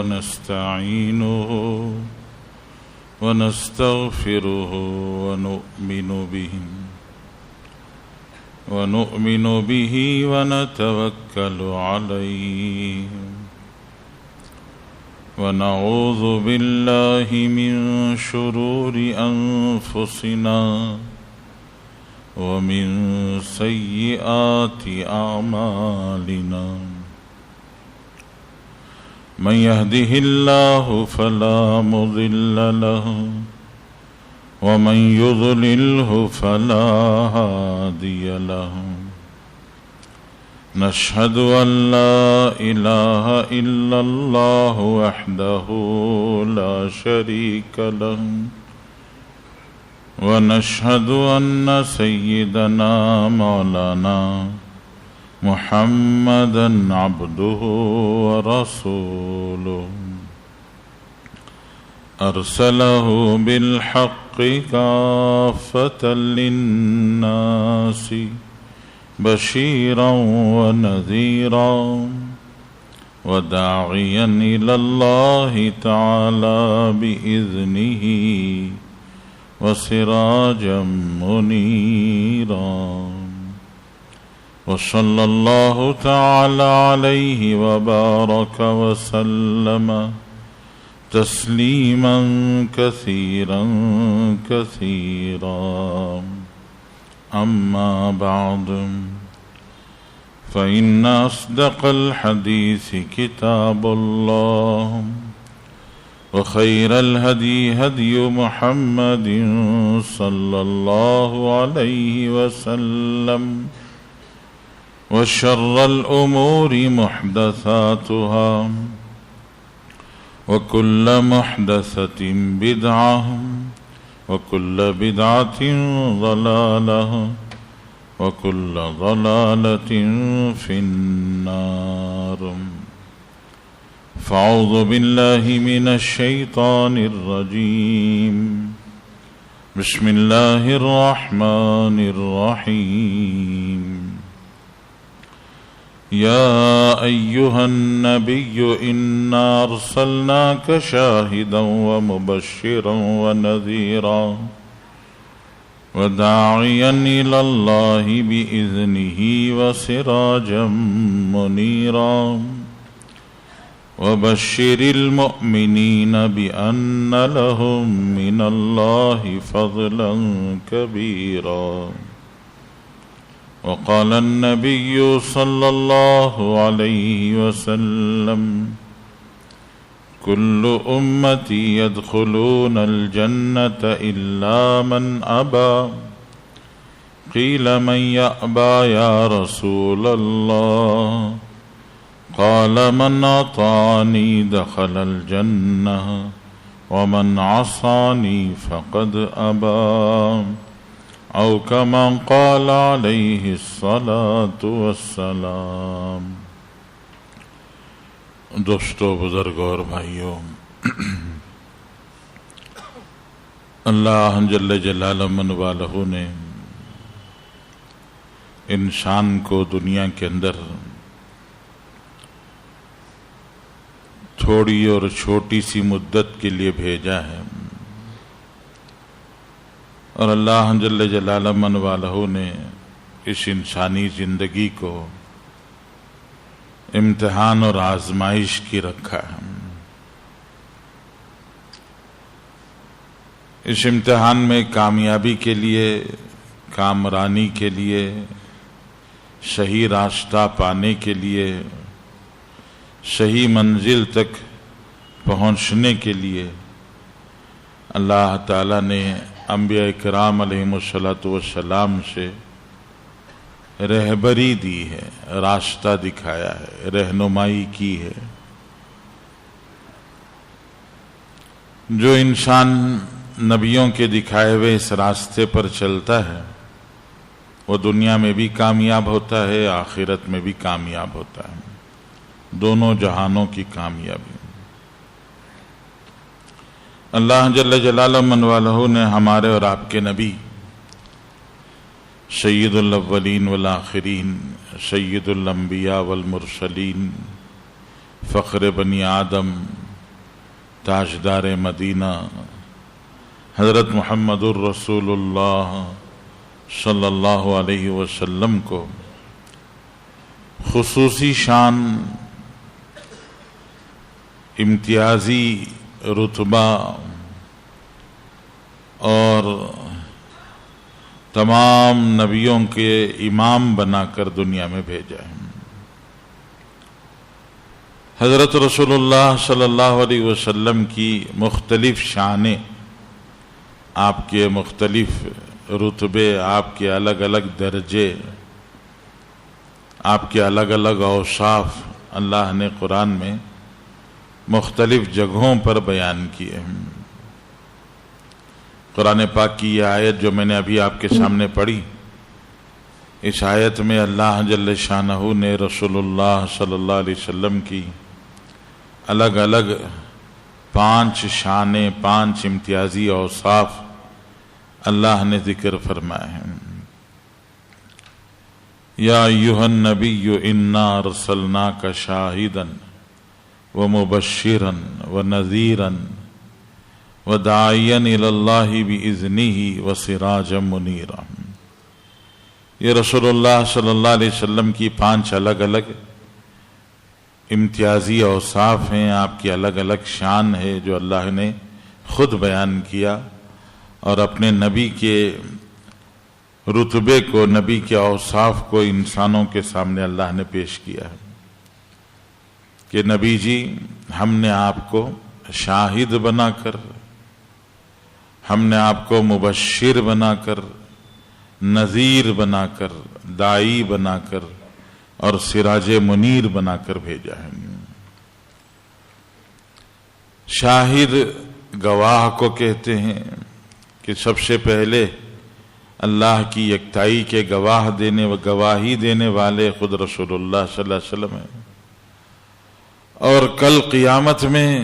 ونستعينه ونستغفره ونؤمن به ونتوكل عليه ونعوذ بالله من شرور أنفسنا ومن سيئات أعمالنا من يهده الله فلا مضل له ومن يضلله فلا هادي له نشهد أن لا إله إلا الله وحده لا شريك له ونشهد أن سيدنا مولانا محمدا عبده ورسوله أرسله بالحق كافة للناس بشيرا ونذيرا وداعيا إلى الله تعالى بإذنه وسراجا منيرا وصلى الله تعالى عليه وبارك وسلم تسليما كثيرا كثيرا أما بعد فإن أصدق الحديث كتاب الله وخير الهدي هدي محمد صلى الله عليه وسلم وشر الأمور محدثاتها وكل محدثة بدعة وكل بدعة ضلالة وكل ضلالة في النار فأعوذ بالله من الشيطان الرجيم بسم الله الرحمن الرحيم يا أيها النبي إنا أرسلناك شاهدا ومبشرا ونذيرا وداعيا إلى الله بإذنه وسراجا منيرا وبشر المؤمنين بأن لهم من الله فضلا كبيرا وقال النبي صلى الله عليه وسلم كل أمتي يدخلون الجنة إلا من أبى قيل من يأبى يا رسول الله قال من أطاعني دخل الجنة ومن عصاني فقد أبى او كما قال علیہ الصلاة والسلام۔ دوستو، بزرگوں اور بھائیوں، اللہ جل جلالہ من والہ نے انسان کو دنیا کے اندر تھوڑی اور چھوٹی سی مدت کے لیے بھیجا ہے، اور اللہ جل جلالہ من والہ نے اس انسانی زندگی کو امتحان اور آزمائش کی رکھا ہے۔ اس امتحان میں کامیابی کے لیے، کامرانی کے لیے، صحیح راستہ پانے کے لیے، صحیح منزل تک پہنچنے کے لیے اللہ تعالیٰ نے انبیاء کرام علیہم الصلاۃ والسلام سے رہبری دی ہے، راستہ دکھایا ہے، رہنمائی کی ہے۔ جو انسان نبیوں کے دکھائے ہوئے اس راستے پر چلتا ہے وہ دنیا میں بھی کامیاب ہوتا ہے، آخرت میں بھی کامیاب ہوتا ہے، دونوں جہانوں کی کامیابی۔ اللہ جل جلالہ من والہ نے ہمارے اور آپ کے نبی سید الاولین والآخرین، سید الانبیاء والمرسلین، فخر بنی آدم، تاجدار مدینہ حضرت محمد الرسول اللہ صلی اللہ علیہ وسلم کو خصوصی شان، امتیازی رتبہ اور تمام نبیوں کے امام بنا کر دنیا میں بھیجا ہے۔ حضرت رسول اللہ صلی اللہ علیہ وسلم کی مختلف شانیں، آپ کے مختلف رتبے، آپ کے الگ الگ درجے، آپ کے الگ الگ اوصاف اللہ نے قرآن میں مختلف جگہوں پر بیان کیے ہیں۔ قرآن پاک کی یہ آیت جو میں نے ابھی آپ کے سامنے پڑھی، اس آیت میں اللہ جل شانہ نے رسول اللہ صلی اللہ علیہ وسلم کی الگ الگ 5 شانیں، 5 امتیازی اوصاف اللہ نے ذکر فرمائے ہیں۔ یا ایھا النبی انا ارسلناک شاہدا ومبشرا ونذیرا وداعیا الی اللہ باذنہ وسراجا منیرا۔ یہ رسول اللہ صلی اللہ علیہ وسلم کی 5 الگ الگ امتیازی اوصاف ہیں، آپ کی الگ الگ شان ہے جو اللہ نے خود بیان کیا، اور اپنے نبی کے رتبے کو، نبی کے اوصاف کو انسانوں کے سامنے اللہ نے پیش کیا ہے کہ نبی جی، ہم نے آپ کو شاہد بنا کر، ہم نے آپ کو مبشر بنا کر، نذیر بنا کر، داعی بنا کر اور سراج منیر بنا کر بھیجا ہے۔ شاہد گواہ کو کہتے ہیں کہ سب سے پہلے اللہ کی یکتائی کے گواہی دینے والے خود رسول اللہ صلی اللہ علیہ وسلم ہیں، اور کل قیامت میں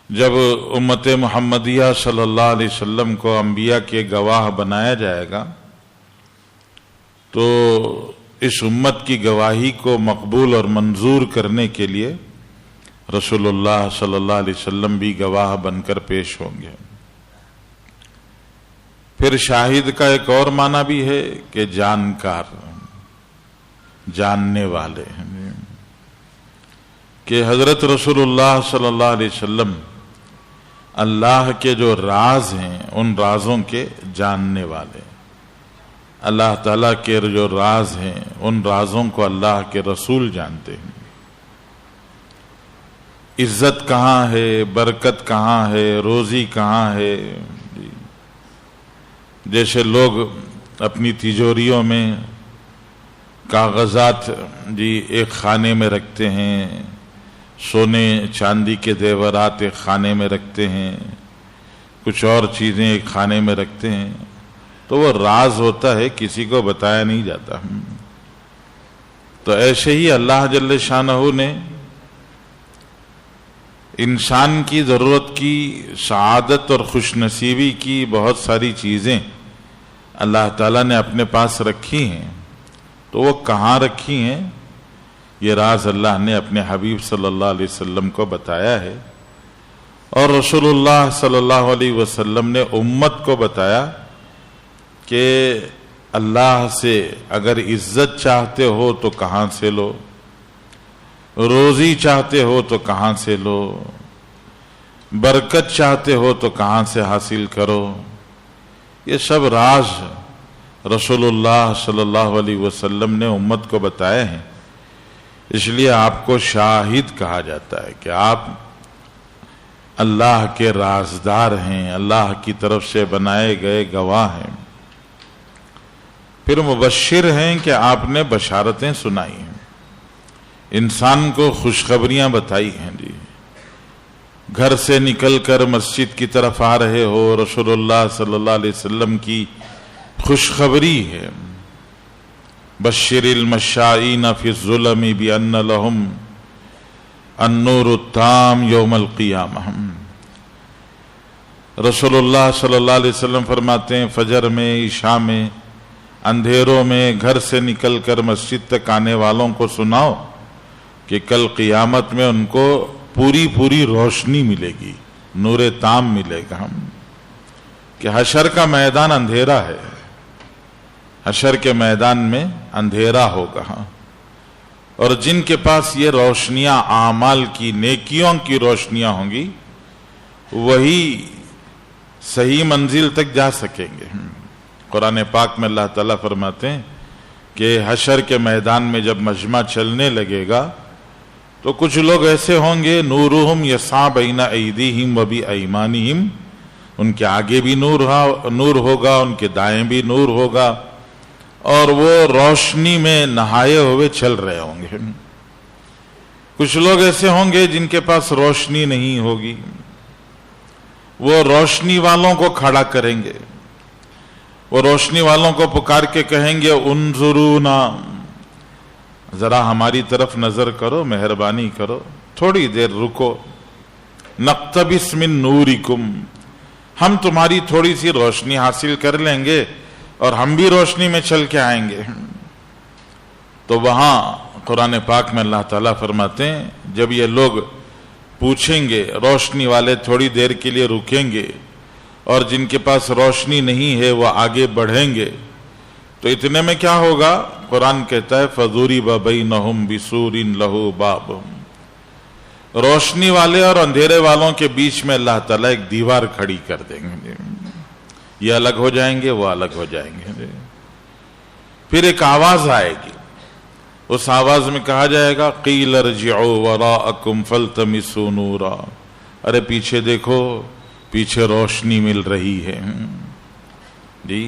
جب امت محمدیہ صلی اللہ علیہ وسلم کو انبیاء کے گواہ بنایا جائے گا تو اس امت کی گواہی کو مقبول اور منظور کرنے کے لیے رسول اللہ صلی اللہ علیہ وسلم بھی گواہ بن کر پیش ہوں گے۔ پھر شاہد کا ایک اور معنی بھی ہے کہ جانکار، جاننے والے ہیں، کہ حضرت رسول اللہ صلی اللہ علیہ وسلم اللہ کے جو راز ہیں ان رازوں کے جاننے والے، اللہ تعالیٰ کے جو راز ہیں ان رازوں کو اللہ کے رسول جانتے ہیں۔ عزت کہاں ہے، برکت کہاں ہے، روزی کہاں ہے، جیسے لوگ اپنی تجوریوں میں کاغذات ایک خانے میں رکھتے ہیں، سونے چاندی کے زیورات ایک خانے میں رکھتے ہیں، کچھ اور چیزیں ایک خانے میں رکھتے ہیں، تو وہ راز ہوتا ہے، کسی کو بتایا نہیں جاتا۔ تو ایسے ہی اللہ جل شانہ نے انسان کی ضرورت کی، سعادت اور خوش نصیبی کی بہت ساری چیزیں اللہ تعالیٰ نے اپنے پاس رکھی ہیں، تو وہ کہاں رکھی ہیں یہ راز اللہ نے اپنے حبیب صلی اللہ علیہ وسلم کو بتایا ہے، اور رسول اللہ صلی اللہ علیہ وسلم نے امت کو بتایا کہ اللہ سے اگر عزت چاہتے ہو تو کہاں سے لو، روزی چاہتے ہو تو کہاں سے لو، برکت چاہتے ہو تو کہاں سے حاصل کرو۔ یہ سب راز رسول اللہ صلی اللہ علیہ وسلم نے امت کو بتائے ہیں، اس لیے آپ کو شاہد کہا جاتا ہے کہ آپ اللہ کے رازدار ہیں، اللہ کی طرف سے بنائے گئے گواہ ہیں۔ پھر مبشر ہیں کہ آپ نے بشارتیں سنائی ہیں، انسان کو خوشخبریاں بتائی ہیں۔ گھر سے نکل کر مسجد کی طرف آ رہے ہو، رسول اللہ صلی اللہ علیہ وسلم کی خوشخبری ہے، بشر المشائین فی الظلم بان لہم النور التام یوم القیامہ۔ رسول اللہ صلی اللہ علیہ وسلم فرماتے ہیں فجر میں، عشاء میں، اندھیروں میں گھر سے نکل کر مسجد تک آنے والوں کو سناؤ کہ کل قیامت میں ان کو پوری پوری روشنی ملے گی، نور تام ملے گا ہم کہ حشر کا میدان اندھیرا ہے، حشر کے میدان میں اندھیرا ہوگا، اور جن کے پاس یہ روشنیاں اعمال کی، نیکیوں کی روشنیاں ہوں گی، وہی صحیح منزل تک جا سکیں گے۔ قرآن پاک میں اللہ تعالیٰ فرماتے ہیں کہ حشر کے میدان میں جب مجمع چلنے لگے گا تو کچھ لوگ ایسے ہوں گے، نورہم یسعی بین ایدیہم و بایمانہم، ان کے آگے بھی نور ہوگا، ان کے دائیں بھی نور ہوگا، اور وہ روشنی میں نہائے ہوئے چل رہے ہوں گے۔ کچھ لوگ ایسے ہوں گے جن کے پاس روشنی نہیں ہوگی، وہ روشنی والوں کو کھڑا کریں گے، وہ روشنی والوں کو پکار کے کہیں گے انظرونا، ذرا ہماری طرف نظر کرو، مہربانی کرو، تھوڑی دیر رکو، نقتبس من نورکم، ہم تمہاری تھوڑی سی روشنی حاصل کر لیں گے اور ہم بھی روشنی میں چل کے آئیں گے۔ تو وہاں قرآن پاک میں اللہ تعالیٰ فرماتے ہیں جب یہ لوگ پوچھیں گے، روشنی والے تھوڑی دیر کے لیے رکیں گے اور جن کے پاس روشنی نہیں ہے وہ آگے بڑھیں گے، تو اتنے میں کیا ہوگا؟ قرآن کہتا ہے فَضُرِبَ بَيْنَهُمْ بِسُورٍ لَهُ بَابٌ، روشنی والے اور اندھیرے والوں کے بیچ میں اللہ تعالیٰ ایک دیوار کھڑی کر دیں گے، یہ الگ ہو جائیں گے، وہ الگ ہو جائیں گے۔ پھر ایک آواز آئے گی، اس آواز میں کہا جائے گا قِيلَ ارْجِعُوا وَرَاءَكُمْ فَالْتَمِسُوا نُورًا، ارے پیچھے دیکھو، پیچھے روشنی مل رہی ہے۔ جی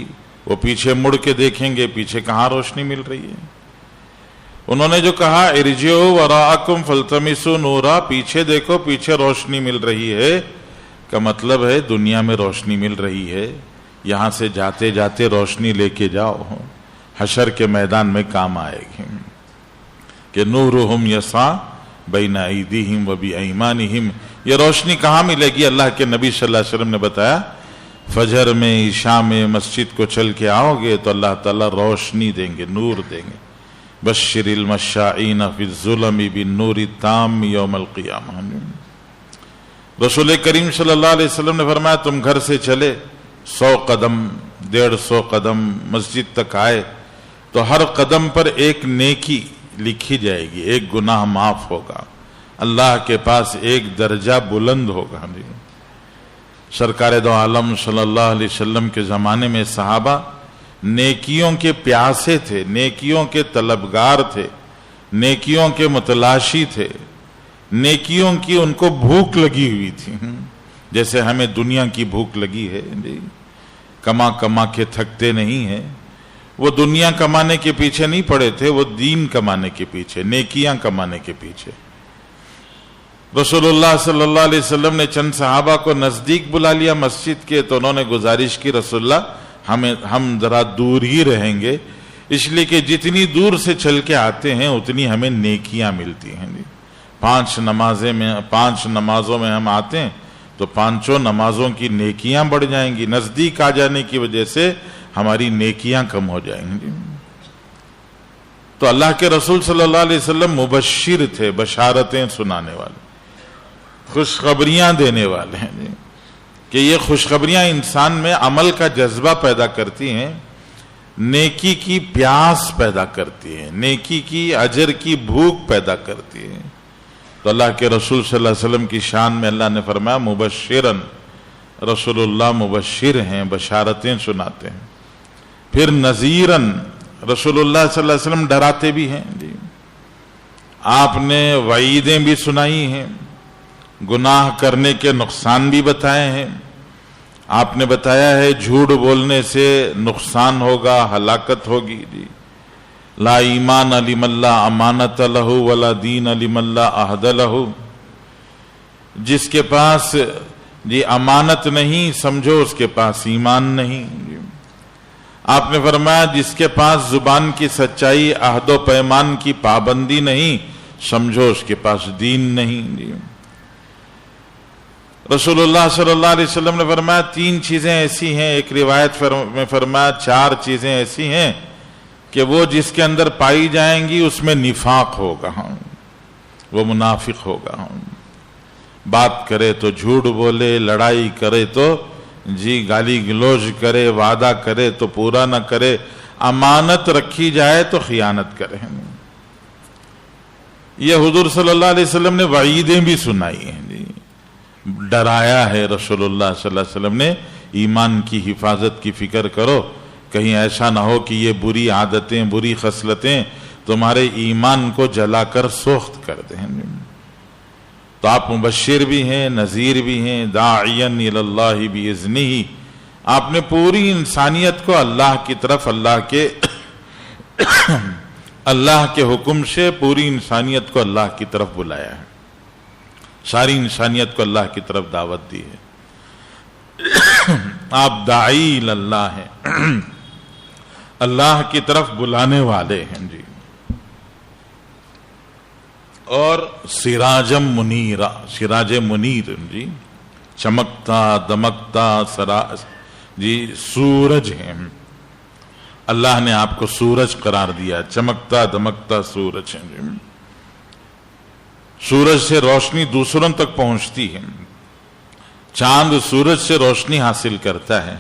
وہ پیچھے مڑ کے دیکھیں گے، پیچھے کہاں روشنی مل رہی ہے؟ انہوں نے جو کہا ارجعوا وراءکم فالتمسوا نورا، پیچھے دیکھو پیچھے روشنی مل رہی ہے، کا مطلب ہے دنیا میں روشنی مل رہی ہے، یہاں سے جاتے جاتے روشنی لے کے جاؤ، حشر کے میدان میں کام آئے گی کہ نورہم یسعی بین ایدیہم و بایمانہم۔ یہ روشنی کہاں ملے گی؟ اللہ کے نبی صلی اللہ علیہ وسلم نے بتایا فجر میں، عشاء میں مسجد کو چل کے آؤ گے تو اللہ تعالیٰ روشنی دیں گے، نور دیں گے۔ بشر المشائین فی الظلم بالنور التام یوم القیامہ۔ رسول کریم صلی اللہ علیہ وسلم نے فرمایا تم گھر سے چلے 100 قدم 150 قدم مسجد تک آئے تو ہر قدم پر ایک نیکی لکھی جائے گی، ایک گناہ معاف ہوگا، اللہ کے پاس ایک درجہ بلند ہوگا۔ سرکار دو عالم صلی اللہ علیہ وسلم کے زمانے میں صحابہ نیکیوں کے پیاسے تھے، نیکیوں کے طلبگار تھے، نیکیوں کے متلاشی تھے، نیکیوں کی ان کو بھوک لگی ہوئی تھی، جیسے ہمیں دنیا کی بھوک لگی ہے، کما کما کے تھکتے نہیں ہیں۔ وہ دنیا کمانے کے پیچھے نہیں پڑے تھے، وہ دین کمانے کے پیچھے، نیکیاں کمانے کے پیچھے۔ رسول اللہ صلی اللہ علیہ وسلم نے چند صحابہ کو نزدیک بلا لیا مسجد کے، تو انہوں نے گزارش کی رسول اللہ ہم ذرا دور ہی رہیں گے، اس لیے کہ جتنی دور سے چل کے آتے ہیں اتنی ہمیں نیکیاں ملتی ہیں۔ 5 نمازوں میں ہم آتے ہیں تو 5 نمازوں کی نیکیاں بڑھ جائیں گی، نزدیک آ جانے کی وجہ سے ہماری نیکیاں کم ہو جائیں گی۔ تو اللہ کے رسول صلی اللہ علیہ وسلم مبشر تھے، بشارتیں سنانے والے، خوشخبریاں دینے والے ہیں، کہ یہ خوشخبریاں انسان میں عمل کا جذبہ پیدا کرتی ہیں، نیکی کی پیاس پیدا کرتی ہیں، نیکی کی اجر کی بھوک پیدا کرتی ہے۔ تو اللہ کے رسول صلی اللہ علیہ وسلم کی شان میں اللہ نے فرمایا مبشرن، رسول اللہ مبشر ہیں، بشارتیں سناتے ہیں۔ پھر نذیرن، رسول اللہ صلی اللہ علیہ وسلم ڈراتے بھی ہیں، آپ نے وعیدیں بھی سنائی ہیں، گناہ کرنے کے نقصان بھی بتائے ہیں۔ آپ نے بتایا ہے جھوٹ بولنے سے نقصان ہوگا، ہلاکت ہوگی۔ لا ایمان لمن لا امانت لہ ولا دین لمن لا عہد لہ، جس کے پاس امانت نہیں سمجھو اس کے پاس ایمان نہیں۔ آپ نے فرمایا جس کے پاس زبان کی سچائی، عہد و پیمان کی پابندی نہیں سمجھو اس کے پاس دین نہیں۔ رسول اللہ صلی اللہ علیہ وسلم نے فرمایا 3 چیزیں ایسی ہیں، ایک روایت میں فرمایا 4 چیزیں ایسی ہیں کہ وہ جس کے اندر پائی جائیں گی اس میں نفاق ہوگا، وہ منافق ہوگا۔ بات کرے تو جھوٹ بولے، لڑائی کرے تو گالی گلوچ کرے، وعدہ کرے تو پورا نہ کرے، امانت رکھی جائے تو خیانت کرے۔ یہ حضور صلی اللہ علیہ وسلم نے وعیدیں بھی سنائی ہیں، ڈرایا ہے رسول اللہ صلی اللہ علیہ وسلم نے، ایمان کی حفاظت کی فکر کرو، کہیں ایسا نہ ہو کہ یہ بری عادتیں، بری خصلتیں تمہارے ایمان کو جلا کر سوخت کر دیں۔ تو آپ مبشر بھی ہیں، نذیر بھی ہیں، داعیاً الی اللہ باذنہ، آپ نے پوری انسانیت کو اللہ کی طرف، اللہ کے حکم سے پوری انسانیت کو اللہ کی طرف بلایا ہے، ساری انسانیت کو اللہ کی طرف دعوت دی ہے۔ آپ داعی اللہ ہیں، اللہ کی طرف بلانے والے ہیں جی، اور سراجم منیرا، سراج منیر جی، چمکتا دمکتا سورج ہیں، اللہ نے آپ کو سورج قرار دیا، چمکتا دمکتا سورج ہیں جی۔ سورج سے روشنی دوسروں تک پہنچتی ہے، چاند سورج سے روشنی حاصل کرتا ہے،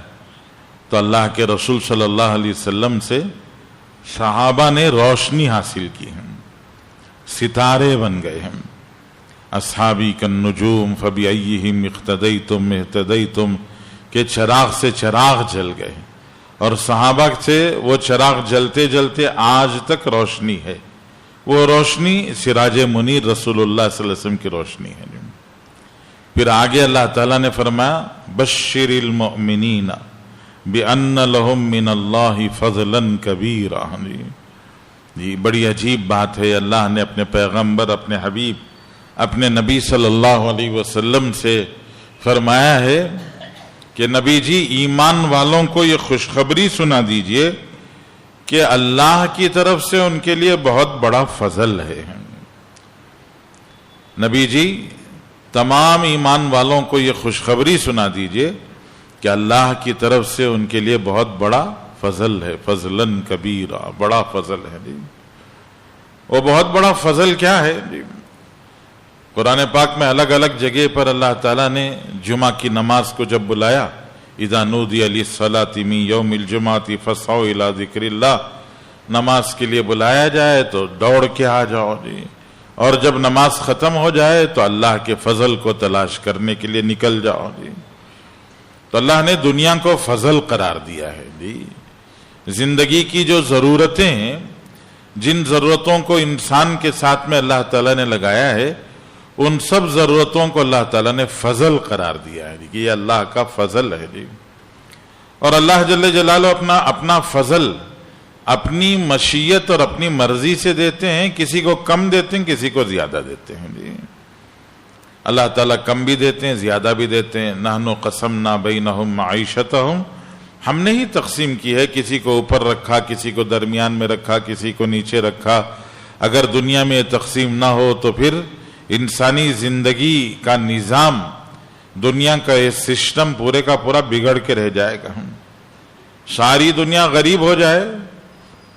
تو اللہ کے رسول صلی اللہ علیہ وسلم سے صحابہ نے روشنی حاصل کی ہے، ستارے بن گئے ہیں۔ اصحابی کالنجوم فبأیہم اقتدیتم اہتدیتم، کہ چراغ سے چراغ جل گئے، اور صحابہ سے وہ چراغ جلتے جلتے آج تک روشنی ہے، وہ روشنی سراج منیر رسول اللہ صلی اللہ علیہ وسلم کی روشنی ہے۔ پھر آگے اللہ تعالیٰ نے فرمایا بشر المؤمنین بأن لهم من اللہ فضلا کبیرا، جی بڑی عجیب بات ہے، اللہ نے اپنے پیغمبر، اپنے حبیب، اپنے نبی صلی اللہ علیہ وسلم سے فرمایا ہے کہ نبی جی ایمان والوں کو یہ خوشخبری سنا دیجئے کہ اللہ کی طرف سے ان کے لیے بہت بڑا فضل ہے۔ نبی جی تمام ایمان والوں کو یہ خوشخبری سنا دیجئے کہ اللہ کی طرف سے ان کے لیے بہت بڑا فضل ہے، فضلاً کبیرا، بڑا فضل ہے جی۔ وہ بہت بڑا فضل کیا ہے جی؟ قرآن پاک میں الگ الگ جگہ پر اللہ تعالیٰ نے جمعہ کی نماز کو جب بلایا، اذا نودی للصلاۃ من یوم الجمعۃ فاسعوا الی ذکر اللہ، نماز کے لیے بلایا جائے تو دوڑ کے آ جاؤ جی، اور جب نماز ختم ہو جائے تو اللہ کے فضل کو تلاش کرنے کے لیے نکل جاؤ جی۔ تو اللہ نے دنیا کو فضل قرار دیا ہے جی۔ زندگی کی جو ضرورتیں ہیں، جن ضرورتوں کو انسان کے ساتھ میں اللہ تعالیٰ نے لگایا ہے، ان سب ضرورتوں کو اللہ تعالیٰ نے فضل قرار دیا ہے کہ یہ اللہ کا فضل ہے جی۔ اور اللہ جل جلالہ اپنا فضل اپنی مشیت اور اپنی مرضی سے دیتے ہیں، کسی کو کم دیتے ہیں، کسی کو زیادہ دیتے ہیں جی۔ اللہ تعالیٰ کم بھی دیتے ہیں، زیادہ بھی دیتے ہیں۔ نحن قسمنا بینہم معیشتہم، ہم نے ہی تقسیم کی ہے، کسی کو اوپر رکھا، کسی کو درمیان میں رکھا، کسی کو نیچے رکھا۔ اگر دنیا میں یہ تقسیم نہ ہو تو پھر انسانی زندگی کا نظام، دنیا کا یہ سسٹم پورے کا پورا بگڑ کے رہ جائے گا۔ ساری دنیا غریب ہو جائے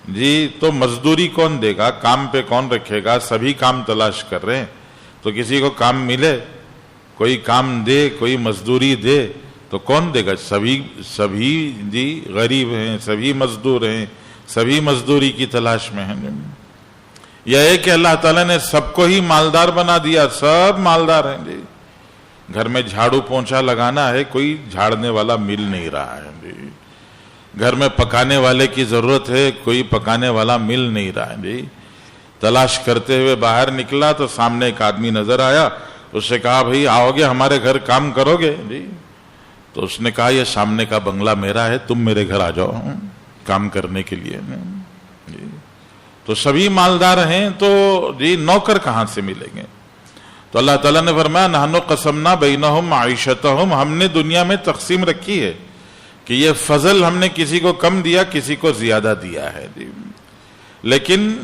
جی تو مزدوری کون دے گا، کام پہ کون رکھے گا؟ سبھی کام تلاش کر رہے ہیں، تو کسی کو کام ملے، کوئی کام دے، کوئی مزدوری دے تو کون دے گا؟ سبھی جی غریب ہیں، سبھی مزدور ہیں، سبھی مزدوری کی تلاش میں ہیں۔ یہ ہے کہ اللہ تعالیٰ نے سب کو ہی مالدار بنا دیا، سب مالدار ہیں جی۔ گھر میں جھاڑو پونچھا لگانا ہے، کوئی جھاڑنے والا مل نہیں رہا ہے جی۔ گھر میں پکانے والے کی ضرورت ہے، کوئی پکانے والا مل نہیں رہا ہے جی۔ تلاش کرتے ہوئے باہر نکلا تو سامنے ایک آدمی نظر آیا، اس سے کہا بھئی آؤ گے ہمارے گھر کام کرو گے جی؟ تو اس نے کہا یہ سامنے کا بنگلہ میرا ہے، تم میرے گھر آ جاؤ کام کرنے کے لیے جی۔ تو سبھی مالدار ہیں تو جی نوکر کہاں سے ملیں گے؟ تو اللہ تعالیٰ نے فرمایا نحن قسمنا بینہم معیشتہم، ہم نے دنیا میں تقسیم رکھی ہے کہ یہ فضل ہم نے کسی کو کم دیا، کسی کو زیادہ دیا ہے جی۔ لیکن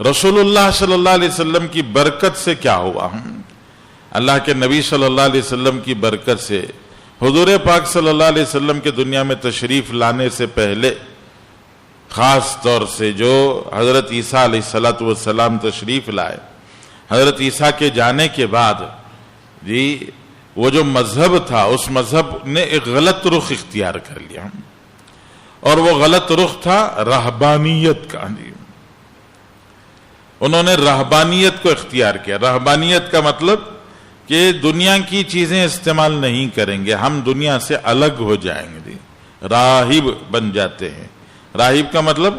رسول اللہ صلی اللہ علیہ وسلم کی برکت سے کیا ہوا؟ اللہ کے نبی صلی اللہ علیہ وسلم کی برکت سے، حضور پاک صلی اللہ علیہ وسلم کے دنیا میں تشریف لانے سے پہلے خاص طور سے جو حضرت عیسیٰ علیہ السلام تشریف لائے، حضرت عیسیٰ کے جانے کے بعد جی وہ جو مذہب تھا اس مذہب نے ایک غلط رخ اختیار کر لیا، اور وہ غلط رخ تھا رہبانیت کا. جی انہوں نے رہبانیت کو اختیار کیا. رہبانیت کا مطلب کہ دنیا کی چیزیں استعمال نہیں کریں گے، ہم دنیا سے الگ ہو جائیں گے. جی راہب بن جاتے ہیں. راہب کا مطلب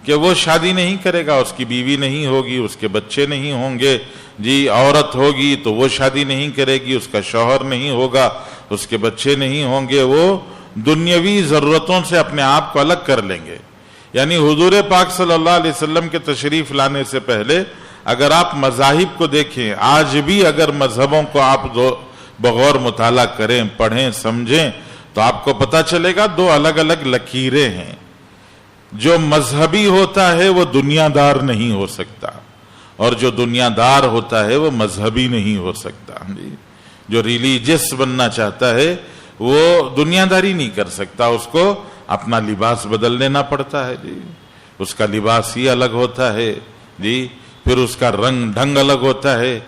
کہ وہ شادی نہیں کرے گا، اس کی بیوی نہیں ہوگی، اس کے بچے نہیں ہوں گے. جی عورت ہوگی تو وہ شادی نہیں کرے گی، اس کا شوہر نہیں ہوگا، اس کے بچے نہیں ہوں گے. وہ دنیاوی ضرورتوں سے اپنے آپ کو الگ کر لیں گے. یعنی حضور پاک صلی اللہ علیہ وسلم کے تشریف لانے سے پہلے اگر آپ مذاہب کو دیکھیں، آج بھی اگر مذہبوں کو آپ بغور مطالعہ کریں، پڑھیں، سمجھیں تو آپ کو پتہ چلے گا دو الگ الگ لکیریں ہیں. جو مذہبی ہوتا ہے وہ دنیا دار نہیں ہو سکتا، اور جو دنیا دار ہوتا ہے وہ مذہبی نہیں ہو سکتا. جو ریلیجس بننا چاہتا ہے وہ دنیا داری نہیں کر سکتا، اس کو اپنا لباس بدل لینا پڑتا ہے. جی اس کا لباس ہی الگ ہوتا ہے. جی پھر اس کا رنگ ڈھنگ الگ ہوتا ہے،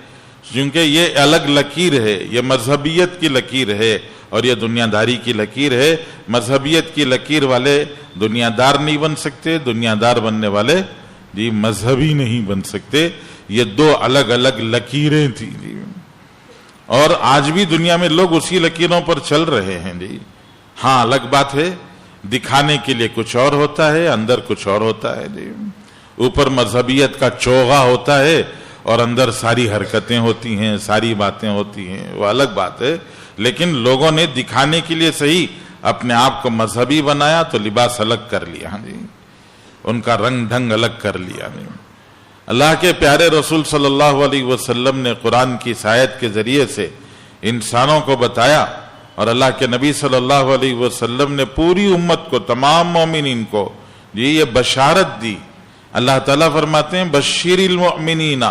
کیونکہ یہ الگ لکیر ہے. یہ مذہبیت کی لکیر ہے اور یہ دنیا داری کی لکیر ہے. مذہبیت کی لکیر والے دنیا دار نہیں بن سکتے، دنیا دار بننے والے جی مذہبی نہیں بن سکتے. یہ دو الگ الگ لکیریں تھیں. جی اور آج بھی دنیا میں لوگ اسی لکیروں پر چل رہے ہیں. جی ہاں الگ بات ہے، دکھانے کے لیے کچھ اور ہوتا ہے، اندر کچھ اور ہوتا ہے. جی اوپر مذہبیت کا چوغا ہوتا ہے اور اندر ساری حرکتیں ہوتی ہیں، ساری باتیں ہوتی ہیں، وہ الگ بات ہے. لیکن لوگوں نے دکھانے کے لیے صحیح اپنے آپ کو مذہبی بنایا تو لباس الگ کر لیا. جی ان کا رنگ ڈھنگ الگ کر لیا. اللہ کے پیارے رسول صلی اللہ علیہ وسلم نے قرآن کی آیت کے ذریعے سے انسانوں کو بتایا، اور اللہ کے نبی صلی اللہ علیہ وسلم نے پوری امت کو، تمام مومنین کو جی یہ بشارت دی. اللہ تعالیٰ فرماتے ہیں بشیر المؤمنین،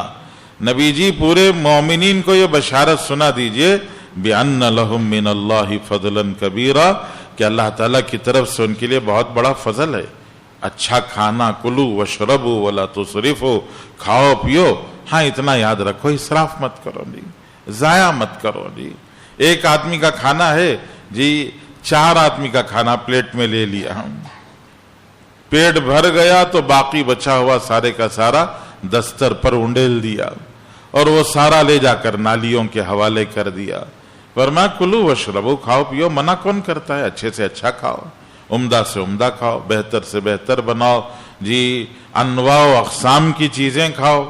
نبی جی پورے مومنین کو یہ بشارت سنا دیجئے بِأَنَّ لَهُم مِّنَ اللَّهِ فَضْلًا كَبِيرًا، کہ اللہ تعالیٰ کی طرف سے ان کے لیے بہت بڑا فضل ہے. اچھا کھانا، کلو وشربو ولا تسرفو، کھاؤ پیو، ہاں اتنا یاد رکھو اسراف مت کرو. جی ضائع مت کرو. جی ایک آدمی کا کھانا ہے، جی 4 آدمی کا کھانا پلیٹ میں لے لیا، ہم پیٹ بھر گیا تو باقی بچا ہوا سارے کا سارا دستر پر انڈیل دیا، اور وہ سارا لے جا کر نالیوں کے حوالے کر دیا. فرمایا کلو وشربو، کھاؤ پیو، منع کون کرتا ہے؟ اچھے سے اچھا کھاؤ، عمدہ سے عمدہ کھاؤ، بہتر سے بہتر بناؤ. جی انواع و اقسام کی چیزیں کھاؤ،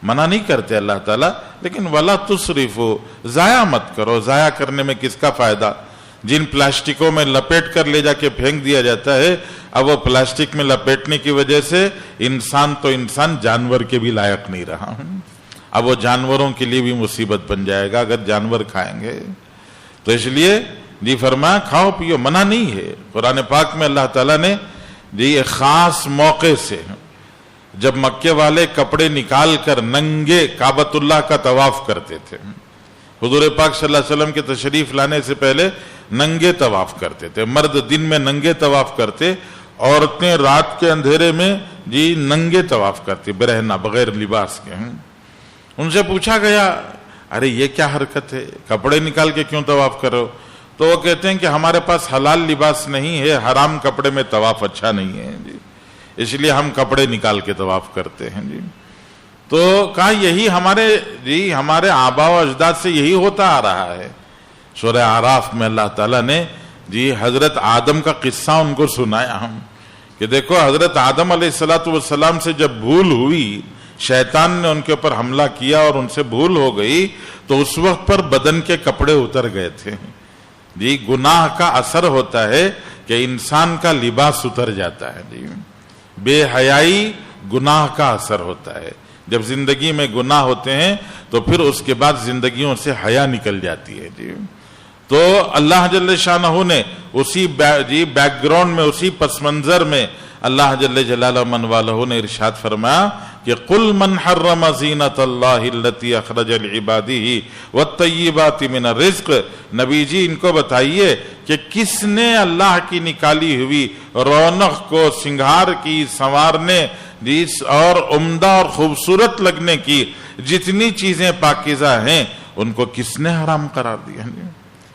منع نہیں کرتے اللہ تعالیٰ. لیکن ولا تسرفو، ضائع مت کرو. ضائع کرنے میں کس کا فائدہ؟ جن پلاسٹکوں میں لپیٹ کر لے جا کے پھینک دیا جاتا ہے، اب وہ پلاسٹک میں لپیٹنے کی وجہ سے انسان تو انسان جانور کے بھی لائق نہیں رہا. اب وہ جانوروں کے لیے بھی مصیبت بن جائے گا اگر جانور کھائیں گے. تو اس لیے جی فرمایا کھاؤ پیو، منع نہیں ہے. قرآن پاک میں اللہ تعالیٰ نے جی ایک خاص موقع سے، جب مکے والے کپڑے نکال کر ننگے کعبۃ اللہ کا طواف کرتے تھے، حضور پاک صلی اللہ علیہ وسلم کے تشریف لانے سے پہلے ننگے طواف کرتے تھے. مرد دن میں ننگے طواف کرتے، عورتیں رات کے اندھیرے میں جی ننگے طواف کرتی، برہنہ، بغیر لباس کے. ان سے پوچھا گیا ارے یہ کیا حرکت ہے، کپڑے نکال کے کیوں طواف کرو؟ تو وہ کہتے ہیں کہ ہمارے پاس حلال لباس نہیں ہے، حرام کپڑے میں طواف اچھا نہیں ہے جی، اس لیے ہم کپڑے نکال کے طواف کرتے ہیں. جی تو کہا یہی ہمارے آباء و اجداد سے یہی ہوتا آ رہا ہے. سورہ اعراف میں اللہ تعالیٰ نے جی حضرت آدم کا قصہ ان کو سنایا ہم کہ دیکھو حضرت آدم علیہ السلام سے جب بھول ہوئی، شیطان نے ان کے اوپر حملہ کیا اور ان سے بھول ہو گئی، تو اس وقت پر بدن کے کپڑے اتر گئے تھے. جی گناہ کا اثر ہوتا ہے کہ انسان کا لباس اتر جاتا ہے. جی بے حیائی گناہ کا اثر ہوتا ہے. جب زندگی میں گناہ ہوتے ہیں تو پھر اس کے بعد زندگیوں سے حیا نکل جاتی ہے. جی تو اللہ جل شانہ نے اسی بیک گراؤنڈ میں، اسی پس منظر میں اللہ جل جلالہ من والہ نے ارشاد فرمایا کہ قل من حرم زینت اللہ التی اخرج لعبادہ والطیبات من الرزق. نبی جی ان کو بتائیے کہ کس نے اللہ کی نکالی ہوئی رونق کو، سنگھار کی، سنوارنے اور عمدہ اور خوبصورت لگنے کی جتنی چیزیں پاکیزہ ہیں ان کو کس نے حرام قرار دیا؟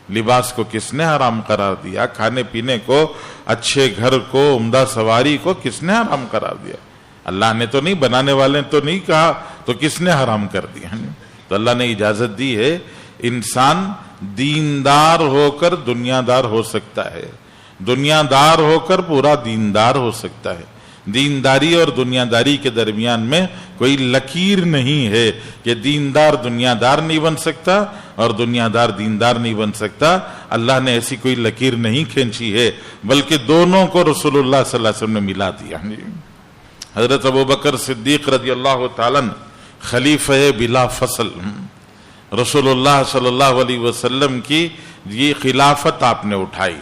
لباس کو کس نے حرام قرار دیا؟ کھانے پینے کو، اچھے گھر کو، عمدہ سواری کو کس نے حرام قرار دیا؟ اللہ نے تو نہیں، بنانے والے نے تو نہیں کہا، تو کس نے حرام کر دیا؟ تو اللہ نے اجازت دی ہے، انسان دیندار ہو کر دنیا دار ہو سکتا ہے، دنیا دار ہو کر پورا دیندار ہو سکتا ہے۔ دینداری اور دنیا داری کے درمیان میں کوئی لکیر نہیں ہے کہ دیندار دنیا دار نہیں بن سکتا اور دنیا دار دیندار نہیں بن سکتا۔ اللہ نے ایسی کوئی لکیر نہیں کھینچی ہے، بلکہ دونوں کو رسول اللہ صلی اللہ علیہ وسلم نے ملا دیا۔ حضرت ابوبکر صدیق رضی اللہ تعالیٰ خلیفہ بلا فصل، رسول اللہ صلی اللہ علیہ وسلم کی یہ خلافت آپ نے اٹھائی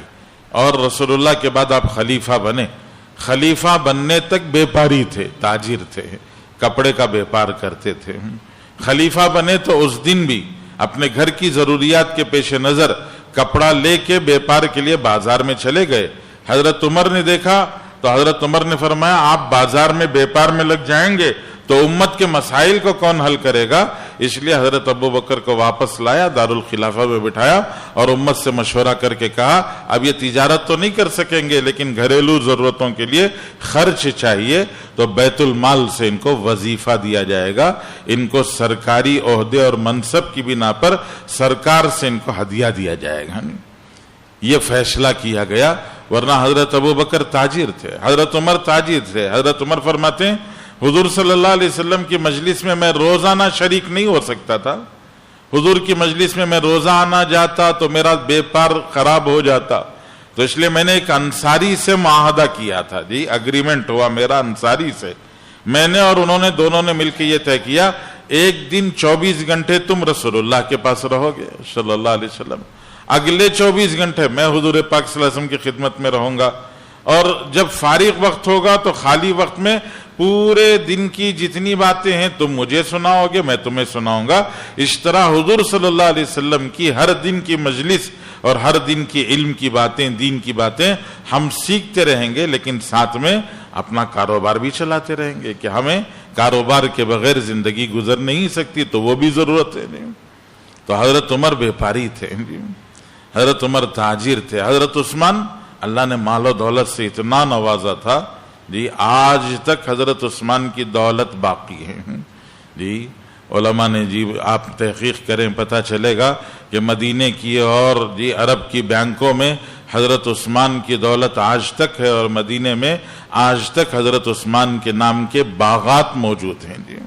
اور رسول اللہ کے بعد آپ خلیفہ بنے۔ خلیفہ بننے تک بیپاری تھے، تاجر تھے، کپڑے کا بیپار کرتے تھے۔ خلیفہ بنے تو اس دن بھی اپنے گھر کی ضروریات کے پیش نظر کپڑا لے کے بیپار کے لیے بازار میں چلے گئے۔ حضرت عمر نے دیکھا تو حضرت عمر نے فرمایا آپ بازار میں بیپار میں لگ جائیں گے تو امت کے مسائل کو کون حل کرے گا؟ اس لیے حضرت ابوبکر کو واپس لایا، دارالخلافہ میں بٹھایا اور امت سے مشورہ کر کے کہا اب یہ تجارت تو نہیں کر سکیں گے لیکن گھریلو ضرورتوں کے لیے خرچ چاہیے، تو بیت المال سے ان کو وظیفہ دیا جائے گا، ان کو سرکاری عہدے اور منصب کی بنا پر سرکار سے ان کو ہدیہ دیا جائے گا۔ یہ فیصلہ کیا گیا، ورنہ حضرت ابوبکر تاجر تھے، حضرت عمر تاجر تھے۔ حضرت عمر فرماتے ہیں حضور صلی اللہ علیہ وسلم کی مجلس میں روزانہ شریک نہیں ہو سکتا تھا، حضور کی مجلس میں روزانہ جاتا تو میرا بیپار خراب ہو جاتا، تو اس لیے میں نے ایک انصاری سے معاہدہ کیا تھا، جی اگریمنٹ ہوا میرا انصاری سے، میں نے اور انہوں نے دونوں نے مل کے یہ طے کیا ایک دن 24 گھنٹے تم رسول اللہ کے پاس رہو گے صلی اللہ علیہ وسلم، اگلے 24 گھنٹے میں حضور پاک صلی اللہ علیہ وسلم کی خدمت میں رہوں گا، اور جب فارغ وقت ہوگا تو خالی وقت میں پورے دن کی جتنی باتیں ہیں تم مجھے سناؤ گے، میں تمہیں سناؤں گا۔ اس طرح حضور صلی اللہ علیہ وسلم کی ہر دن کی مجلس اور ہر دن کی علم کی باتیں، دین کی باتیں ہم سیکھتے رہیں گے، لیکن ساتھ میں اپنا کاروبار بھی چلاتے رہیں گے کہ ہمیں کاروبار کے بغیر زندگی گزر نہیں سکتی، تو وہ بھی ضرورت ہے۔ تو حضرت عمر بیپاری تھے، حضرت عمر تاجر تھے، حضرت عثمان اللہ نے مال و دولت سے اتنا نوازا تھا، جی آج تک حضرت عثمان کی دولت باقی ہے۔ جی علماء نے جی آپ تحقیق کریں پتہ چلے گا کہ مدینے کی اور جی عرب کی بینکوں میں حضرت عثمان کی دولت آج تک ہے، اور مدینے میں آج تک حضرت عثمان کے نام کے باغات موجود ہیں۔ جی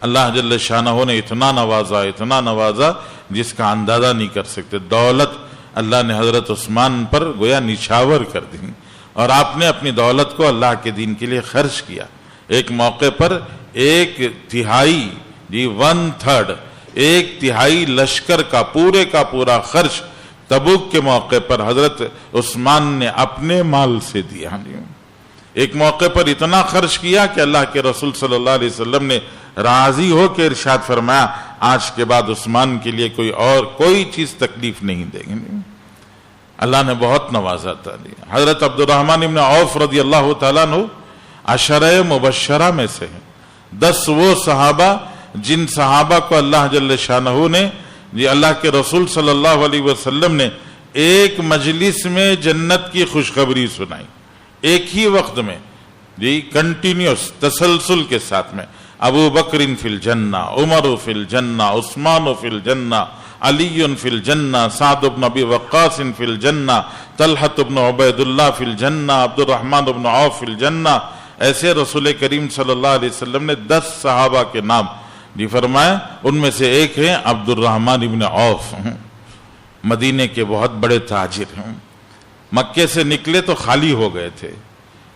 اللہ جل شانہ نے اتنا نوازا جس کا اندازہ نہیں کر سکتے۔ دولت اللہ نے حضرت عثمان پر گویا نچھاور کر دی، اور آپ نے اپنی دولت کو اللہ کے دین کے لیے خرچ کیا۔ ایک موقع پر 1/3 جی 1/3 1/3 لشکر کا پورا خرچ تبوک کے موقع پر حضرت عثمان نے اپنے مال سے دیا۔ ایک موقع پر اتنا خرچ کیا کہ اللہ کے رسول صلی اللہ علیہ وسلم نے راضی ہو کے ارشاد فرمایا آج کے بعد عثمان کے لیے کوئی چیز تکلیف نہیں دیں گے۔ اللہ نے بہت نوازا تھا۔ حضرت عبد الرحمن بن عوف رضی اللہ تعالیٰ عنہ عشرہ مبشرہ میں سے ہیں، 10 وہ صحابہ جن صحابہ کو اللہ جل شانہ نے جی اللہ کے رسول صلی اللہ علیہ وسلم نے ایک مجلس میں جنت کی خوشخبری سنائی، ایک ہی وقت میں، جی کنٹینیوس تسلسل کے ساتھ میں۔ ابو بکر فی الجنہ، عمر فی الجنہ، عثمان فی الجنہ، علی فی الجنہ، سعد بن ابی وقاص فی الجنہ، طلحہ بن عبید اللہ فی الجنہ، عبد الرحمن بن عوف فی الجنہ۔ ایسے رسول کریم صلی اللہ علیہ وسلم نے 10 صحابہ کے نام جی فرمایا، ان میں سے ایک ہیں عبد الرحمن بن عوف، مدینے کے بہت بڑے تاجر ہیں۔ مکے سے نکلے تو خالی ہو گئے تھے،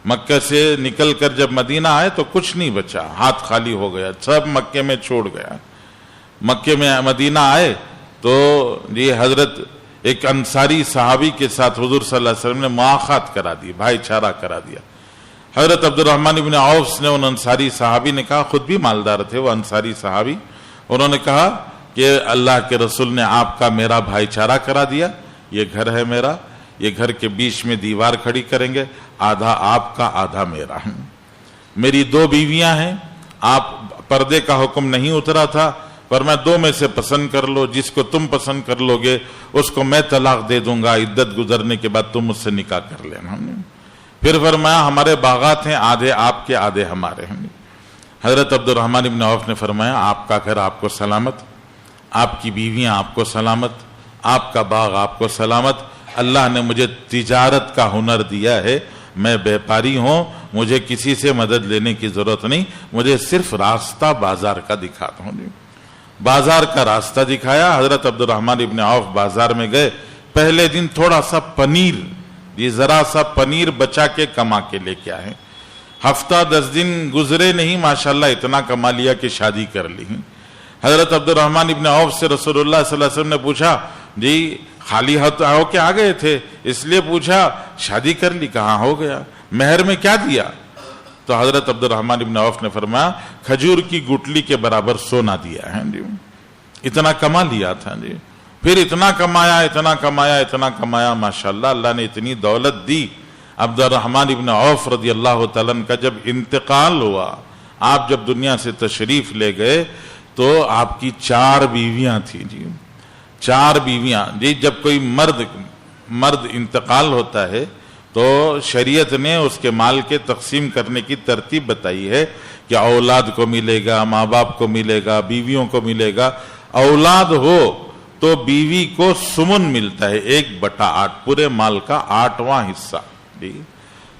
مکہ سے نکل کر جب مدینہ آئے تو کچھ نہیں بچا، ہاتھ خالی ہو گیا، سب مکے میں چھوڑ گیا۔ مکے میں مدینہ آئے تو یہ حضرت ایک انصاری صحابی کے ساتھ حضور صلی اللہ علیہ وسلم نے مواخات کرا دی، بھائی چارہ کرا دیا۔ حضرت عبد الرحمن بن عوف نے ان انصاری صحابی نے کہا، خود بھی مالدار تھے وہ انصاری صحابی، انہوں نے کہا کہ اللہ کے رسول نے آپ کا میرا بھائی چارہ کرا دیا، یہ گھر ہے میرا، یہ گھر کے بیچ میں دیوار کھڑی کریں گے، آدھا آپ کا آدھا میرا ہے۔ میری 2 بیویاں ہیں، آپ پردے کا حکم نہیں اترا تھا، فرمایا دو میں سے پسند کر لو، جس کو تم پسند کر لو گے اس کو میں طلاق دے دوں گا، عدت گزرنے کے بعد تم مجھ سے نکاح کر لینا۔ پھر فرمایا ہمارے باغات ہیں، آدھے آپ کے آدھے ہمارے ہیں۔ حضرت عبد الرحمن ابن عوف نے فرمایا آپ کا گھر آپ کو سلامت، آپ کی بیویاں آپ کو سلامت، آپ کا باغ آپ کو سلامت، اللہ نے مجھے تجارت کا ہنر دیا ہے، میں بیپاری ہوں، مجھے کسی سے مدد لینے کی ضرورت نہیں، مجھے صرف راستہ بازار کا دکھاتا ہوں۔ بازار کا راستہ دکھایا۔ حضرت عبد الرحمن ابن عوف بازار میں گئے، پہلے دن تھوڑا سا پنیر، یہ ذرا سا پنیر بچا کے کما کے لے کے آئے۔ ہفتہ 10 دن گزرے نہیں، ماشاءاللہ اتنا کما لیا کہ شادی کر لی۔ حضرت عبد الرحمن ابن عوف سے رسول اللہ صلی اللہ علیہ وسلم نے پوچھا جی خالی ہاتھ ہو کے آ گئے تھے، اس لیے پوچھا شادی کر لی؟ کہاں ہو گیا؟ مہر میں کیا دیا؟ تو حضرت عبد الرحمن ابن عوف نے فرمایا کھجور کی گٹلی کے برابر سونا دیا ہے جی، اتنا کما لیا تھا جی۔ پھر اتنا کمایا ماشاءاللہ، اللہ نے اتنی دولت دی۔ عبد الرحمن ابن عوف رضی اللہ تعالیٰ عنہ کا جب انتقال ہوا، آپ جب دنیا سے تشریف لے گئے تو آپ کی 4 بیویاں تھیں جی، 4 بیویاں جی۔ جب کوئی مرد انتقال ہوتا ہے تو شریعت نے اس کے مال کے تقسیم کرنے کی ترتیب بتائی ہے کہ اولاد کو ملے گا، ماں باپ کو ملے گا، بیویوں کو ملے گا۔ اولاد ہو تو بیوی کو سمن ملتا ہے، 1/8، پورے مال کا 8واں حصہ جی۔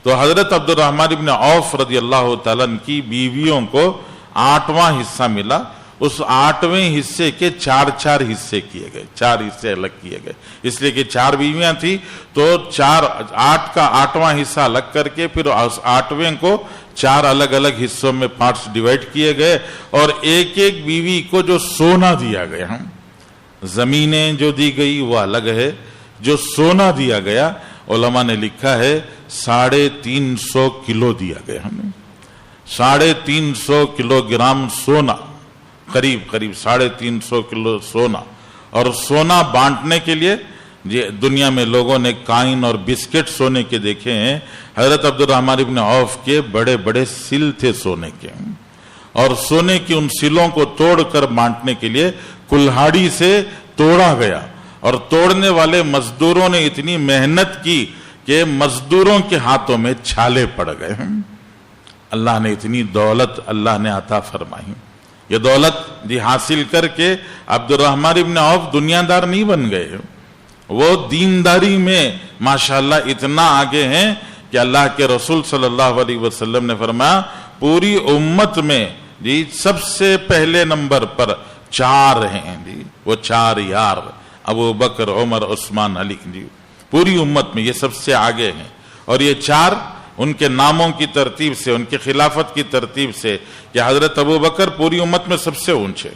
تو حضرت عبد الرحمن ابن عوف رضی اللہ تعالیٰ عنہ کی بیویوں کو 8واں حصہ ملا۔ اس 8ویں حصے کے 4 حصے کیے گئے، 4 حصے الگ کیے گئے، اس لیے کہ 4 بیویاں تھیں تو 8 کا 8واں حصہ الگ کر کے پھر 8ویں کو 4 الگ الگ حصوں میں پارٹس ڈیوائڈ کیے گئے، اور ایک ایک بیوی کو جو سونا دیا گیا، زمینیں جو دی گئی وہ الگ ہے، جو سونا دیا گیا علماء نے لکھا ہے 350 کلو دیا گیا ہمیں، 350 کلو گرام سونا، قریب 350 کلو سونا۔ اور سونا بانٹنے کے لیے دنیا میں لوگوں نے کائن اور بسکٹ سونے کے دیکھے ہیں، حضرت عبد الرحمن ابن عوف کے بڑے بڑے سل تھے سونے کے، اور سونے کی ان سلوں کو توڑ کر بانٹنے کے لیے کلہاڑی سے توڑا گیا، اور توڑنے والے مزدوروں نے اتنی محنت کی کہ مزدوروں کے ہاتھوں میں چھالے پڑ گئے۔ اللہ نے اتنی دولت اللہ نے عطا فرمائی۔ یہ دولت حاصل کر کے عبد الرحمن ابن عوف دنیا دار نہیں بن گئے، وہ دینداری میں ماشاءاللہ اتنا آگے ہیں کہ اللہ کے رسول صلی اللہ علیہ وسلم نے فرمایا پوری امت میں سب سے پہلے نمبر پر 4 ہیں جی، وہ 4 یار ابو بکر، عمر، عثمان، علی جی، پوری امت میں یہ سب سے آگے ہیں۔ اور یہ 4 ان کے ناموں کی ترتیب سے، ان کی خلافت کی ترتیب سے، کہ حضرت ابو بکر پوری امت میں سب سے اونچے،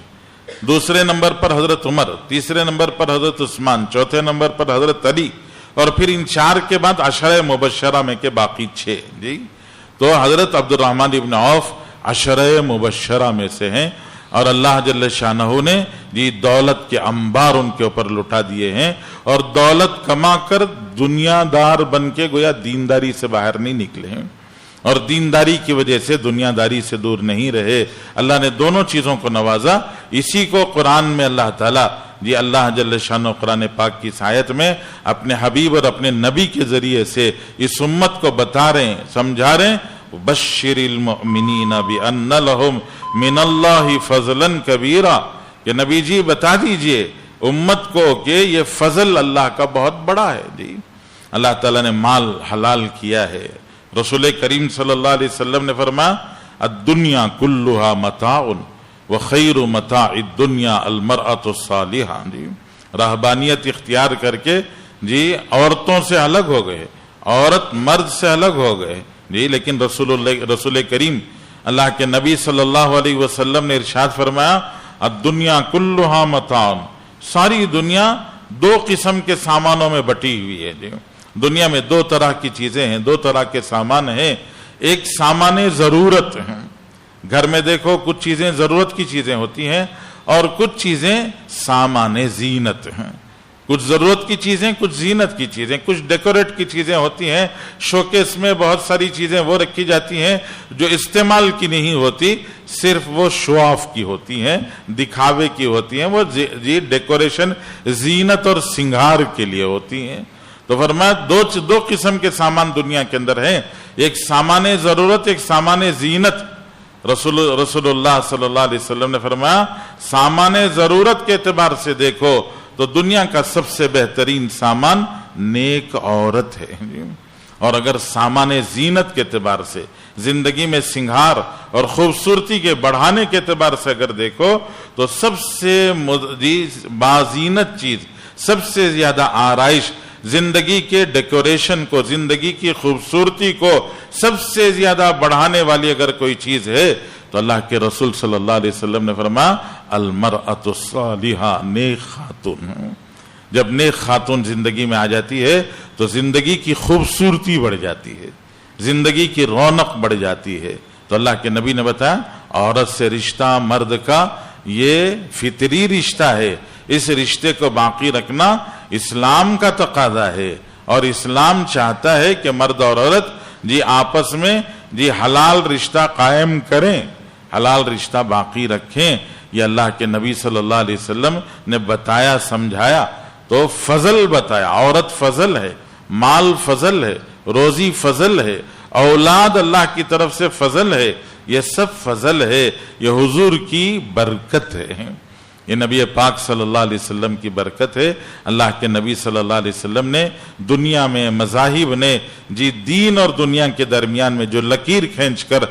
دوسرے نمبر پر حضرت عمر، تیسرے نمبر پر حضرت عثمان، چوتھے نمبر پر حضرت علی، اور پھر ان 4 کے بعد عشرہ مبشرہ میں کے باقی 6 جی۔ تو حضرت عبد الرحمن ابن عوف عشرہ مبشرہ میں سے ہیں، اور اللہ جل شانہ نے دولت کے انبار ان کے اوپر لٹا دیے ہیں، اور دولت کما کر دنیا دار بن کے گویا دینداری سے باہر نہیں نکلے ہیں، اور دینداری کی وجہ سے دنیا داری سے دور نہیں رہے۔ اللہ نے دونوں چیزوں کو نوازا۔ اسی کو قرآن میں اللہ تعالیٰ اللہ جل شانہ قرآن پاک کی اس آیت میں اپنے حبیب اور اپنے نبی کے ذریعے سے اس امت کو بتا رہے ہیں، سمجھا رہے ہیں، بشر المؤمنین بان لہم من اللہ فضلا کبیرا، کہ نبی جی بتا دیجئے امت کو کہ یہ فضل اللہ کا بہت بڑا ہے جی۔ اللہ تعالیٰ نے مال حلال کیا ہے۔ رسول کریم صلی اللہ علیہ وسلم نے فرمایا الدنیا کلها متاع وخیر متاع الدنیا المرأة الصالحہ جی۔ رہبانیت اختیار کر کے عورتوں سے الگ ہو گئے، عورت مرد سے الگ ہو گئے جی، لیکن رسول کریم اللہ کے نبی صلی اللہ علیہ وسلم نے ارشاد فرمایا الدنیا کلها متاع، ساری دنیا 2 قسم کے سامانوں میں بٹی ہوئی ہے جی۔ دنیا میں 2 طرح کی چیزیں ہیں، 2 طرح کے سامان ہیں۔ ایک سامان ضرورت ہیں، گھر میں دیکھو کچھ چیزیں ضرورت کی چیزیں ہوتی ہیں، اور کچھ چیزیں سامان زینت ہیں، کچھ ضرورت کی چیزیں، کچھ زینت کی چیزیں، کچھ ڈیکوریٹ کی چیزیں ہوتی ہیں. شوکیس میں بہت ساری چیزیں وہ رکھی جاتی ہیں جو استعمال کی نہیں ہوتی، صرف وہ شو آف کی ہوتی ہیں، دکھاوے کی ہوتی ہیں، وہ ڈیکوریشن، زینت اور سنگھار کے لیے ہوتی ہیں. تو فرمایا دو قسم کے سامان دنیا کے اندر ہیں، ایک سامان ضرورت، ایک سامان زینت. رسول اللہ صلی اللہ علیہ وسلم نے فرمایا سامان ضرورت کے اعتبار سے دیکھو تو دنیا کا سب سے بہترین سامان نیک عورت ہے. اور اگر سامان زینت کے اعتبار سے، زندگی میں سنگھار اور خوبصورتی کے بڑھانے کے اعتبار سے اگر دیکھو تو سب سے بازینت چیز، سب سے زیادہ آرائش، زندگی کے ڈیکوریشن کو، زندگی کی خوبصورتی کو سب سے زیادہ بڑھانے والی اگر کوئی چیز ہے تو اللہ کے رسول صلی اللہ علیہ وسلم نے فرمایا المرأۃ الصالحہ، نیک خاتون. جب نیک خاتون زندگی میں آ جاتی ہے تو زندگی کی خوبصورتی بڑھ جاتی ہے، زندگی کی رونق بڑھ جاتی ہے. تو اللہ کے نبی نے بتایا عورت سے رشتہ مرد کا یہ فطری رشتہ ہے، اس رشتے کو باقی رکھنا اسلام کا تقاضا ہے، اور اسلام چاہتا ہے کہ مرد اور عورت آپس میں حلال رشتہ قائم کریں، حلال رشتہ باقی رکھیں. یہ اللہ کے نبی صلی اللہ علیہ وسلم نے بتایا، سمجھایا. تو فضل بتایا، عورت فضل ہے، مال فضل ہے، روزی فضل ہے، اولاد اللہ کی طرف سے فضل ہے. یہ سب فضل ہے، یہ حضور کی برکت ہے، یہ نبی پاک صلی اللہ علیہ وسلم کی برکت ہے. اللہ کے نبی صلی اللہ علیہ وسلم نے دنیا میں، مذاہب نے دین اور دنیا کے درمیان میں جو لکیر کھینچ کر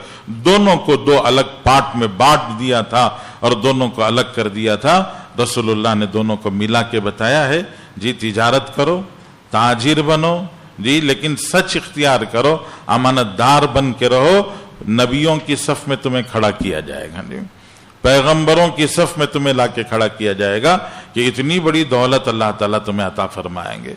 دونوں کو دو الگ پارٹ میں بانٹ دیا تھا اور دونوں کو الگ کر دیا تھا، رسول اللہ نے دونوں کو ملا کے بتایا ہے تجارت کرو، تاجر بنو لیکن سچ اختیار کرو، امانت دار بن کے رہو. نبیوں کی صف میں تمہیں کھڑا کیا جائے گا، پیغمبروں کی صف میں تمہیں لا کے کھڑا کیا جائے گا کہ اتنی بڑی دولت اللہ تعالیٰ تمہیں عطا فرمائیں گے.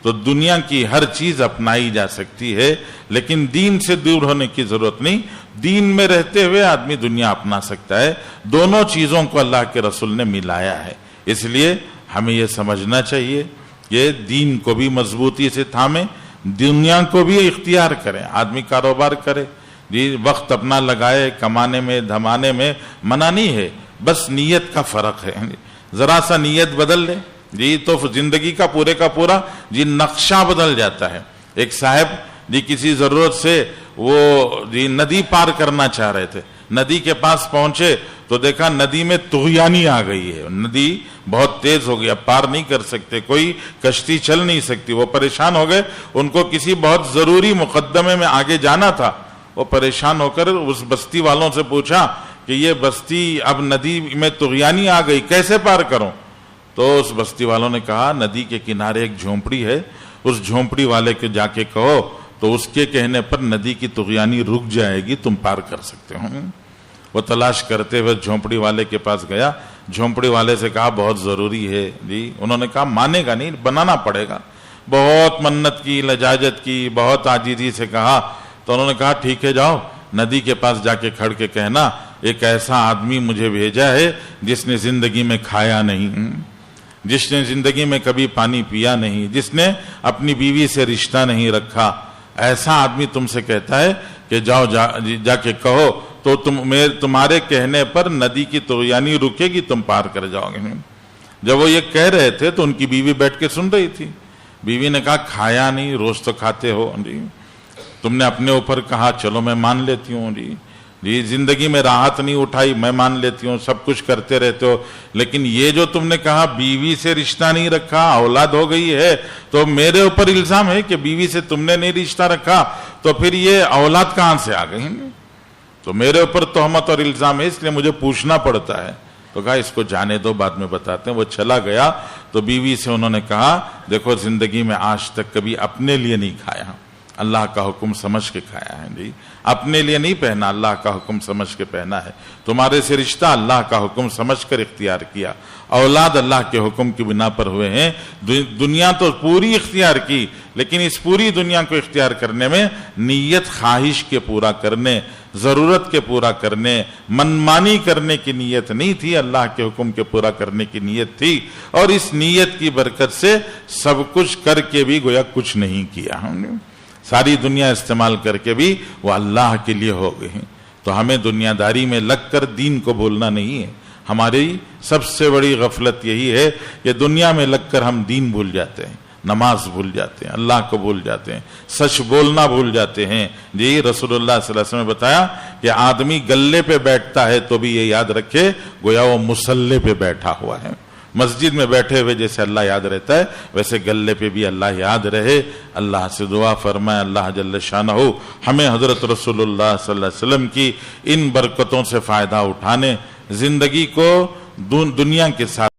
تو دنیا کی ہر چیز اپنائی جا سکتی ہے لیکن دین سے دور ہونے کی ضرورت نہیں. دین میں رہتے ہوئے آدمی دنیا اپنا سکتا ہے. دونوں چیزوں کو اللہ کے رسول نے ملایا ہے. اس لیے ہمیں یہ سمجھنا چاہیے کہ دین کو بھی مضبوطی سے تھامیں، دنیا کو بھی اختیار کریں. آدمی کاروبار کرے، وقت اپنا لگائے کمانے میں دھمانے میں، منع نہیں ہے، بس نیت کا فرق ہے. ذرا سا نیت بدل لے تو زندگی کا پورا نقشہ بدل جاتا ہے. ایک صاحب کسی ضرورت سے وہ ندی پار کرنا چاہ رہے تھے، ندی کے پاس پہنچے تو دیکھا ندی میں طغیانی آ گئی ہے، ندی بہت تیز ہو گئی، اب پار نہیں کر سکتے، کوئی کشتی چل نہیں سکتی. وہ پریشان ہو گئے، ان کو کسی بہت ضروری مقدمے میں آگے جانا تھا. وہ پریشان ہو کر اس بستی والوں سے پوچھا کہ یہ بستی اب ندی میں طغیانی آ گئی، کیسے پار کروں؟ تو اس بستی والوں نے کہا ندی کے کنارے ایک جھونپڑی ہے، اس جھونپڑی والے کو جا کے کہو تو اس کے کہنے پر ندی کی طغیانی رک جائے گی، تم پار کر سکتے ہو. وہ تلاش کرتے ہوئے جھونپڑی والے کے پاس گیا، جھونپڑی والے سے کہا بہت ضروری ہے. انہوں نے کہا مانے گا نہیں، بنانا پڑے گا. بہت منت کی، لجاجت کی، بہت عاجزی سے کہا. تو انہوں نے کہا ٹھیک ہے، جاؤ ندی کے پاس جا کے کھڑ کے کہنا ایک ایسا آدمی مجھے بھیجا ہے جس نے زندگی میں کھایا نہیں، جس نے زندگی میں کبھی پانی پیا نہیں، جس نے اپنی بیوی سے رشتہ نہیں رکھا، ایسا آدمی تم سے کہتا ہے کہ جاؤ جا کے کہو تو تمہارے کہنے پر ندی کی طغیانی رکے گی، تم پار کر جاؤ گے. جب وہ یہ کہہ رہے تھے تو ان کی بیوی بیٹھ کے سن رہی تھی. بیوی نے کہا کھایا نہیں، روز تو کھاتے ہو، تم نے اپنے اوپر کہا چلو میں مان لیتی ہوں، زندگی میں راحت نہیں اٹھائی میں مان لیتی ہوں، سب کچھ کرتے رہتے ہو، لیکن یہ جو تم نے کہا بیوی سے رشتہ نہیں رکھا، اولاد ہو گئی ہے، تو میرے اوپر الزام ہے کہ بیوی سے تم نے نہیں رشتہ رکھا، تو پھر یہ اولاد کہاں سے آ گئی؟ تو میرے اوپر تہمت اور الزام ہے، اس لیے مجھے پوچھنا پڑتا ہے. تو کہا اس کو جانے دو، بعد میں بتاتے ہیں. وہ چلا گیا تو بیوی سے انہوں نے کہا دیکھو زندگی میں آج تک کبھی اپنے لیے نہیں کھایا، اللہ کا حکم سمجھ کے کھایا ہے جی، اپنے لیے نہیں پہنا، اللہ کا حکم سمجھ کے پہنا ہے۔ تمہارے سے رشتہ اللہ کا حکم سمجھ کر اختیار کیا، اولاد اللہ کے حکم کی بنا پر ہوئے ہیں۔ دنیا تو پوری اختیار کی، لیکن اس پوری دنیا کو اختیار کرنے میں نیت خواہش کے پورا کرنے، ضرورت کے پورا کرنے، منمانی کرنے کی نیت نہیں تھی، اللہ کے حکم کے پورا کرنے کی نیت تھی، اور اس نیت کی برکت سے سب کچھ کر کے بھی گویا کچھ نہیں کیا ہم نے، ساری دنیا استعمال کر کے بھی وہ اللہ کے لیے ہو گئے ہیں۔ تو ہمیں دنیا داری میں لگ کر دین کو بولنا نہیں ہے۔ ہماری سب سے بڑی غفلت یہی ہے کہ دنیا میں لگ کر ہم دین بھول جاتے ہیں، نماز بھول جاتے ہیں، اللہ کو بھول جاتے ہیں، سچ بولنا بھول جاتے ہیں۔ جی رسول اللہ صلی اللہ علیہ وسلم نے بتایا کہ آدمی گلے پہ بیٹھتا ہے تو بھی یہ یاد رکھے گویا وہ مصلی پہ بیٹھا ہوا ہے۔ مسجد میں بیٹھے ہوئے جیسے اللہ یاد رہتا ہے، ویسے گلے پہ بھی اللہ یاد رہے۔ اللہ سے دعا فرمائے اللہ جل شانہ ہمیں حضرت رسول اللہ صلی اللہ علیہ وسلم کی ان برکتوں سے فائدہ اٹھانے، زندگی کو دنیا کے ساتھ